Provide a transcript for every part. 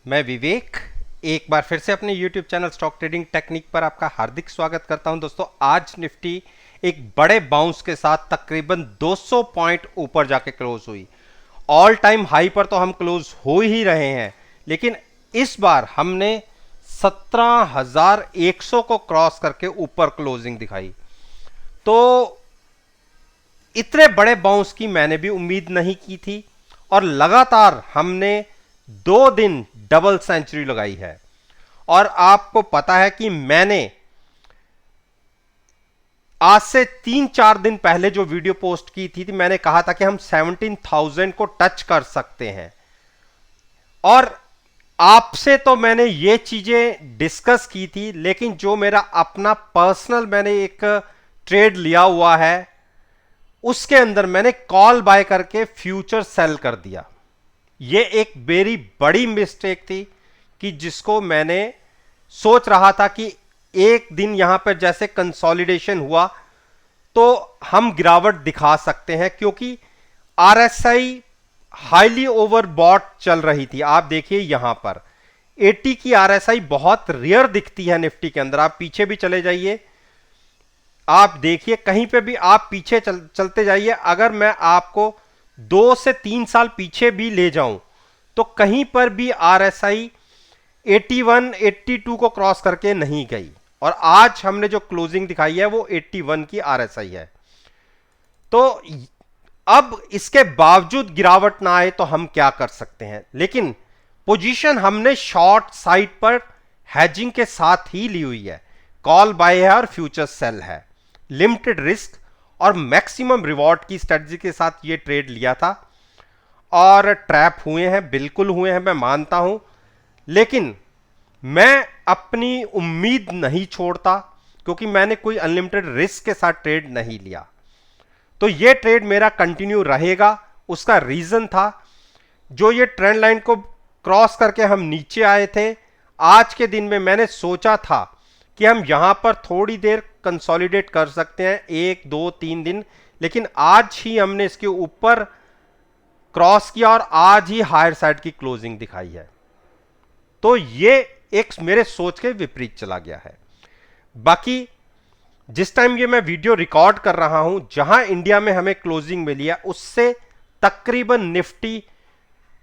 मैं विवेक एक बार फिर से अपने YouTube channel stock trading technique पर आपका हार्दिक स्वागत करता हूं। दोस्तों, आज निफ्टी एक बड़े बाउंस के साथ तकरीबन 200 पॉइंट ऊपर जाके क्लोज हुई। ऑल टाइम हाई पर तो हम क्लोज हो ही रहे हैं, लेकिन इस बार हमने 17,100 को क्रॉस करके ऊपर क्लोजिंग दिखाई। तो इतने बड़े बाउंस की मैंने भी उम्मीद नहीं की थी और लगातार हमने 2 दिन डबल सेंचुरी लगाई है। और आपको पता है कि मैंने आज से 3-4 दिन पहले जो वीडियो पोस्ट की थी मैंने कहा था कि हम 17,000 को टच कर सकते हैं। और आपसे तो मैंने ये चीजें डिस्कस की थी, लेकिन जो मेरा अपना पर्सनल मैंने एक ट्रेड लिया हुआ है उसके अंदर मैंने कॉल बाय करके फ्यूचर सेल कर दिया। यह एक वेरी बड़ी मिस्टेक थी कि जिसको मैंने सोच रहा था कि एक दिन यहां पर जैसे कंसोलिडेशन हुआ तो हम गिरावट दिखा सकते हैं, क्योंकि आरएसआई हाईली ओवरबॉट चल रही थी। आप देखिए यहां पर 80 की आरएसआई बहुत रेयर दिखती है निफ्टी के अंदर। आप पीछे भी चले जाइए, आप देखिए कहीं पे भी आप पीछे चलते जाइए। अगर मैं आपको 2 से 3 साल पीछे भी ले जाऊं तो कहीं पर भी आरएसआई 81, 82 को क्रॉस करके नहीं गई। और आज हमने जो क्लोजिंग दिखाई है वो 81 की आरएसआई है। तो अब इसके बावजूद गिरावट ना आए तो हम क्या कर सकते हैं, लेकिन पोजीशन हमने शॉर्ट साइड पर हैजिंग के साथ ही ली हुई है। कॉल बाय है और फ्यूचर सेल है, लिमिटेड रिस्क और मैक्सिमम रिवॉर्ड की स्ट्रेटजी के साथ ये ट्रेड लिया था। और ट्रैप हुए हैं, बिल्कुल हुए हैं, मैं मानता हूं, लेकिन मैं अपनी उम्मीद नहीं छोड़ता, क्योंकि मैंने कोई अनलिमिटेड रिस्क के साथ ट्रेड नहीं लिया। तो ये ट्रेड मेरा कंटिन्यू रहेगा। उसका रीजन था जो ये ट्रेंड लाइन को क्रॉस करके हम नीचे आए थे, आज के दिन में मैंने सोचा था कि हम यहां पर थोड़ी देर कंसोलिडेट कर सकते हैं, 1-2-3 दिन, लेकिन आज ही हमने इसके ऊपर क्रॉस किया और आज ही हायर साइड की क्लोजिंग दिखाई है। तो ये एक मेरे सोच के विपरीत चला गया है। बाकी जिस टाइम ये मैं वीडियो रिकॉर्ड कर रहा हूं, जहां इंडिया में हमें क्लोजिंग मिली है उससे तकरीबन निफ्टी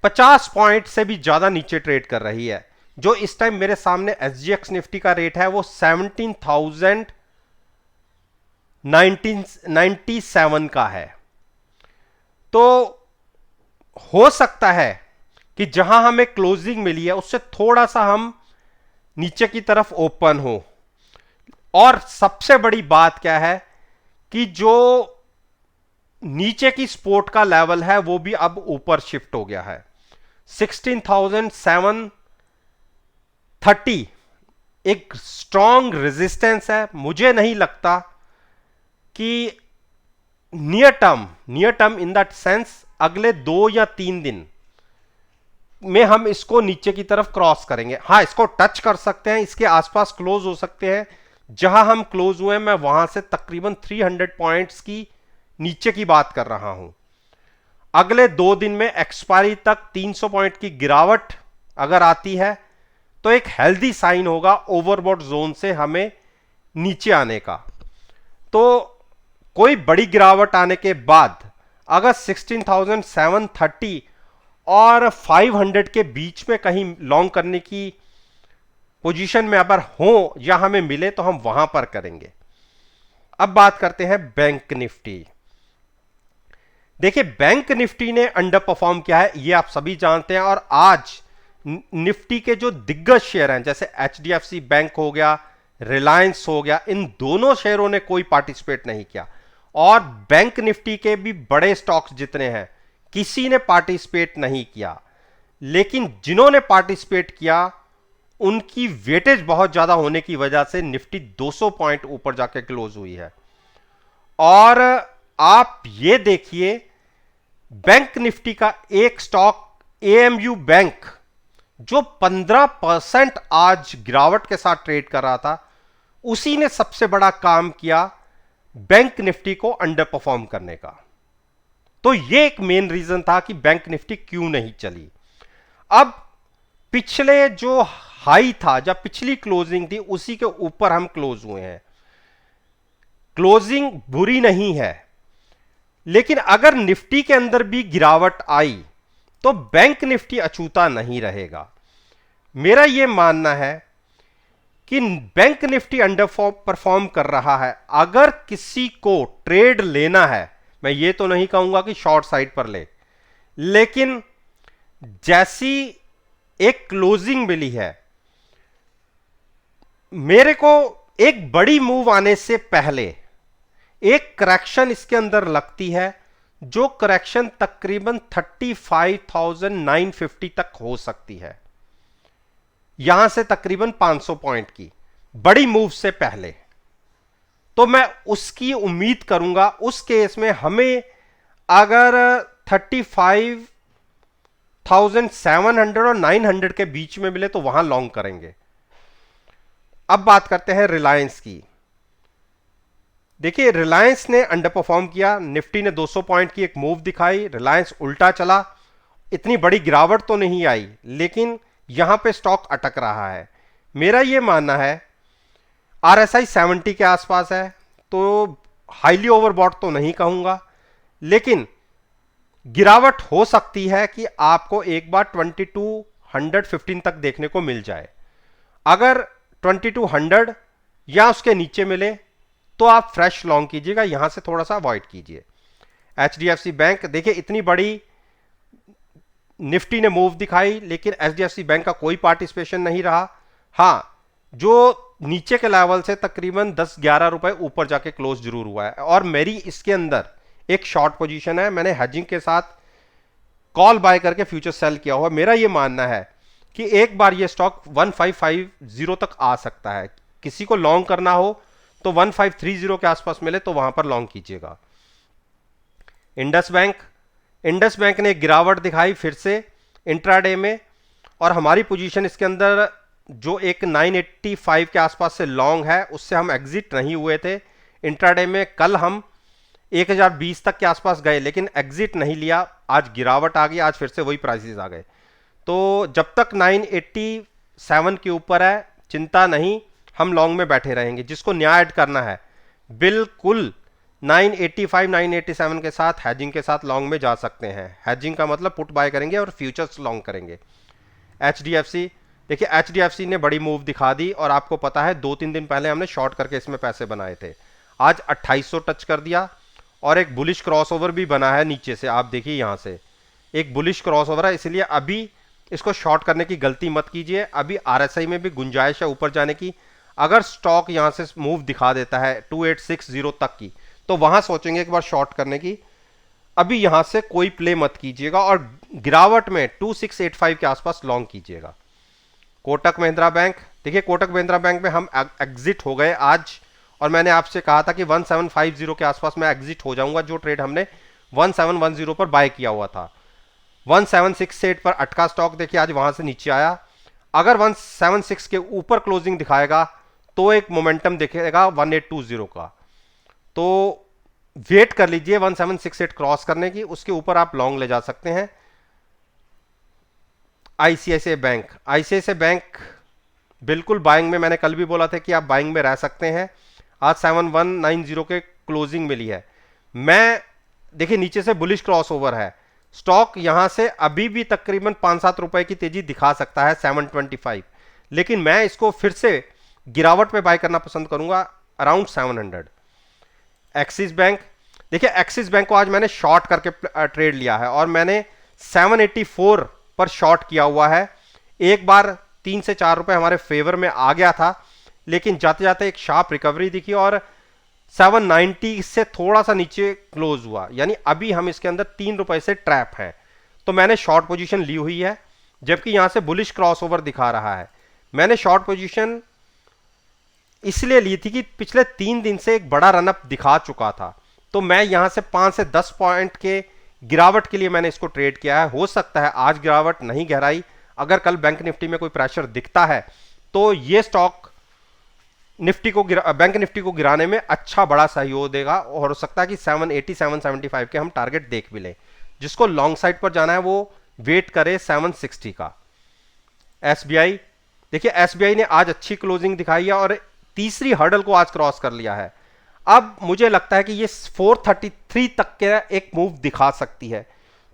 50 पॉइंट से भी ज्यादा नीचे ट्रेड कर रही है। जो इस टाइम मेरे सामने एसजीएक्स निफ्टी का रेट है वो 17,997 का है। तो हो सकता है कि जहां हमें क्लोजिंग मिली है उससे थोड़ा सा हम नीचे की तरफ ओपन हो। और सबसे बड़ी बात क्या है कि जो नीचे की सपोर्ट का लेवल है वो भी अब ऊपर शिफ्ट हो गया है। 16,730 एक स्ट्रॉन्ग रेजिस्टेंस है। मुझे नहीं लगता कि near term in that sense अगले 2 या 3 दिन में हम इसको नीचे की तरफ क्रॉस करेंगे। हां, इसको टच कर सकते हैं, इसके आसपास क्लोज हो सकते हैं। जहां हम क्लोज हुए मैं वहां से तकरीबन 300 पॉइंट्स की नीचे की बात कर रहा हूं। अगले 2 दिन में एक्सपायरी तक 300 पॉइंट की गिरावट अगर आती है तो एक हेल्दी साइन होगा ओवरबॉट जोन से हमें नीचे आने का। तो कोई बड़ी गिरावट आने के बाद अगर 16,730 और 500 के बीच में कहीं लॉन्ग करने की पोजीशन में अगर हो या हमें मिले तो हम वहां पर करेंगे। अब बात करते हैं बैंक निफ्टी। देखिए, बैंक निफ्टी ने अंडर परफॉर्म किया है, ये आप सभी जानते हैं। और आज निफ्टी के जो दिग्गज शेयर हैं जैसे एचडीएफसी बैंक हो गया, रिलायंस हो गया, इन दोनों शेयरों ने कोई पार्टिसिपेट नहीं किया। और बैंक निफ्टी के भी बड़े स्टॉक्स जितने हैं किसी ने पार्टिसिपेट नहीं किया, लेकिन जिन्होंने पार्टिसिपेट किया उनकी वेटेज बहुत ज्यादा होने की वजह से निफ्टी 200 पॉइंट ऊपर जाके क्लोज हुई है। और आप ये देखिए, बैंक निफ्टी का एक स्टॉक एएमयू बैंक जो 15% आज गिरावट के साथ ट्रेड कर रहा था, उसी ने सबसे बड़ा काम किया बैंक निफ्टी को अंडर परफॉर्म करने का। तो यह एक मेन रीजन था कि बैंक निफ्टी क्यों नहीं चली। अब पिछले जो हाई था, जब पिछली क्लोजिंग थी, उसी के ऊपर हम क्लोज हुए हैं। क्लोजिंग बुरी नहीं है, लेकिन अगर निफ्टी के अंदर भी गिरावट आई तो बैंक निफ्टी अछूता नहीं रहेगा। मेरा यह मानना है कि बैंक निफ्टी अंडर परफॉर्म कर रहा है। अगर किसी को ट्रेड लेना है, मैं ये तो नहीं कहूंगा कि शॉर्ट साइड पर ले, लेकिन जैसी एक क्लोजिंग मिली है, मेरे को एक बड़ी मूव आने से पहले एक करेक्शन इसके अंदर लगती है, जो करेक्शन तकरीबन 35,950 तक हो सकती है, यहां से तकरीबन 500 पॉइंट की बड़ी मूव से पहले। तो मैं उसकी उम्मीद करूंगा। उस केस में हमें अगर 35,700 और 900 के बीच में मिले तो वहां लॉन्ग करेंगे। अब बात करते हैं रिलायंस की। देखिए, रिलायंस ने अंडर परफॉर्म किया। निफ्टी ने 200 पॉइंट की एक मूव दिखाई, रिलायंस उल्टा चला। इतनी बड़ी गिरावट तो नहीं आई, लेकिन यहां पे स्टॉक अटक रहा है। मेरा यह मानना है आरएसआई 70 के आसपास है, तो हाईली ओवरबॉट तो नहीं कहूंगा, लेकिन गिरावट हो सकती है कि आपको एक बार 2215 तक देखने को मिल जाए। अगर 2200 या उसके नीचे मिले तो आप फ्रेश लॉन्ग कीजिएगा, यहां से थोड़ा सा अवॉइड कीजिए। एचडीएफसी बैंक, देखिए इतनी बड़ी निफ्टी ने मूव दिखाई, लेकिन एचडीएफसी बैंक का कोई पार्टिसिपेशन नहीं रहा। हां, जो नीचे के लेवल से तकरीबन 10-11 रुपए ऊपर जाके क्लोज जरूर हुआ है, और मेरी इसके अंदर एक शॉर्ट पोजीशन है। मैंने हेजिंग के साथ कॉल बाय करके फ्यूचर सेल किया हुआ। मेरा यह मानना है कि एक बार ये स्टॉक 1550 तक आ सकता है। किसी को लॉन्ग करना हो तो 1530 के आसपास मिले तो वहां पर लॉन्ग कीजिएगा। इंडस बैंक ने गिरावट दिखाई फिर से इंट्राडे में, और हमारी पोजीशन इसके अंदर जो एक 985 के आसपास से लॉन्ग है, उससे हम एग्जिट नहीं हुए थे इंट्राडे में। कल हम 1020 तक के आसपास गए, लेकिन एग्जिट नहीं लिया। आज गिरावट आ गई, आज फिर से वही प्राइसेस आ गए। तो जब तक 987 के ऊपर है, चिंता नहीं, हम लॉन्ग में बैठे रहेंगे। जिसको न्याय ऐड करना है, बिल्कुल 985 987 के साथ हैजिंग के साथ लॉन्ग में जा सकते हैं। हैजिंग का मतलब पुट बाय करेंगे और फ्यूचर्स लॉन्ग करेंगे। एचडीएफसी, देखिए एचडीएफसी ने बड़ी मूव दिखा दी, और आपको पता है 2-3 दिन पहले हमने शॉर्ट करके इसमें पैसे बनाए थे। आज 2800 टच कर दिया, और एक बुलिश क्रॉसओवर भी बना है नीचे से। आप देखिए यहां से एक बुलिश क्रॉसओवर है, इसलिए अभी इसको शॉर्ट करने की गलती मत कीजिए। अभी आरएसआई में भी गुंजाइश है ऊपर जाने की। अगर स्टॉक यहां से मूव दिखा देता है 2860 तक की, तो वहां सोचेंगे एक बार शॉर्ट करने की। अभी यहां से कोई प्ले मत कीजिएगा, और गिरावट में 2685 के आसपास लॉन्ग कीजिएगा। कोटक महिंद्रा बैंक, देखिए कोटक महिंद्रा बैंक में हम एग्जिट हो गए आज, और मैंने आपसे कहा था कि 1750 के आसपास मैं एग्जिट हो जाऊंगा। जो ट्रेड हमने 1710 पर बाय किया हुआ था, 1768 पर अटका स्टॉक, देखिए आज वहां से नीचे आया। अगर 176 के ऊपर क्लोजिंग दिखाएगा तो एक मोमेंटम दिखेगा 1820 का, तो वेट कर लीजिए 1768 क्रॉस करने की, उसके ऊपर आप लॉन्ग ले जा सकते हैं। आईसीआईसीआई बैंक बिल्कुल बाइंग में, मैंने कल भी बोला था कि आप बाइंग में रह सकते हैं। आज 7190 के क्लोजिंग मिली है। मैं देखिए नीचे से बुलिश क्रॉसओवर है, स्टॉक यहां से अभी भी तकरीबन 5-7 रुपए की तेजी दिखा सकता है 725, लेकिन मैं इसको फिर से गिरावट पे बाय करना पसंद करूंगा अराउंड 700। एक्सिस बैंक, देखिए एक्सिस बैंक को आज मैंने शॉर्ट करके ट्रेड लिया है, और मैंने 784 पर शॉर्ट किया हुआ है। एक बार 3 से 4 रुपए हमारे फेवर में आ गया था, लेकिन जाते जाते एक शार्प रिकवरी दिखी और 790 से थोड़ा सा नीचे क्लोज हुआ, यानी अभी हम इसके अंदर 3 रुपए से ट्रैप है। तो मैंने शॉर्ट पोजीशन ली हुई है, जबकि यहां से बुलिश क्रॉसओवर दिखा रहा है। मैंने शॉर्ट पोजीशन इसलिए ली थी कि पिछले 3 दिन से एक बड़ा रनअप दिखा चुका था, तो मैं यहां से 5 से 10 पॉइंट के गिरावट के लिए मैंने इसको ट्रेड किया है। हो सकता है आज गिरावट नहीं गहराई, अगर कल बैंक निफ्टी में कोई प्रेशर दिखता है तो ये स्टॉक बैंक निफ्टी को गिराने में अच्छा बड़ा सहयोग देगा, और हो सकता है कि 780 775 के हम टारगेट देख भी लें। जिसको लॉन्ग साइड पर जाना है वो वेट करे 760 का। एसबीआई, देखिए एसबीआई ने आज अच्छी क्लोजिंग दिखाई है और तीसरी हर्डल को आज क्रॉस कर लिया है। अब मुझे लगता है कि ये 433 तक के एक मूव दिखा सकती है,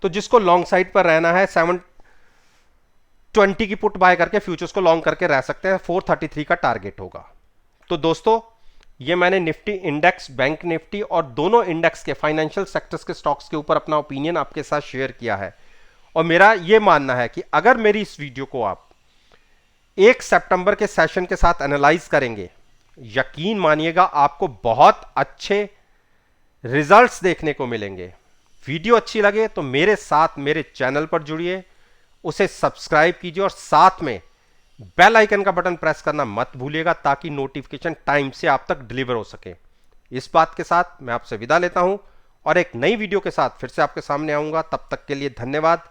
तो जिसको लॉन्ग साइड पर रहना है 720 की पुट बाय करके फ्यूचर्स को लॉन्ग करके रह सकते हैं। 433 का टारगेट होगा। तो दोस्तों, ये मैंने निफ्टी इंडेक्स, बैंक निफ्टी और दोनों इंडेक्स के फाइनेंशियल सेक्टर्स के स्टॉक्स के ऊपर अपना ओपिनियन आपके साथ शेयर किया है। और मेरा ये मानना है कि अगर मेरी इस वीडियो को आप 1 सितंबर के सेशन के साथ एनालाइज करेंगे, यकीन मानिएगा आपको बहुत अच्छे रिजल्ट्स देखने को मिलेंगे। वीडियो अच्छी लगे तो मेरे साथ मेरे चैनल पर जुड़िए, उसे सब्सक्राइब कीजिए और साथ में बेल आइकन का बटन प्रेस करना मत भूलिएगा ताकि नोटिफिकेशन टाइम से आप तक डिलीवर हो सके। इस बात के साथ मैं आपसे विदा लेता हूं और एक नई वीडियो के साथ फिर से आपके सामने आऊंगा। तब तक के लिए धन्यवाद।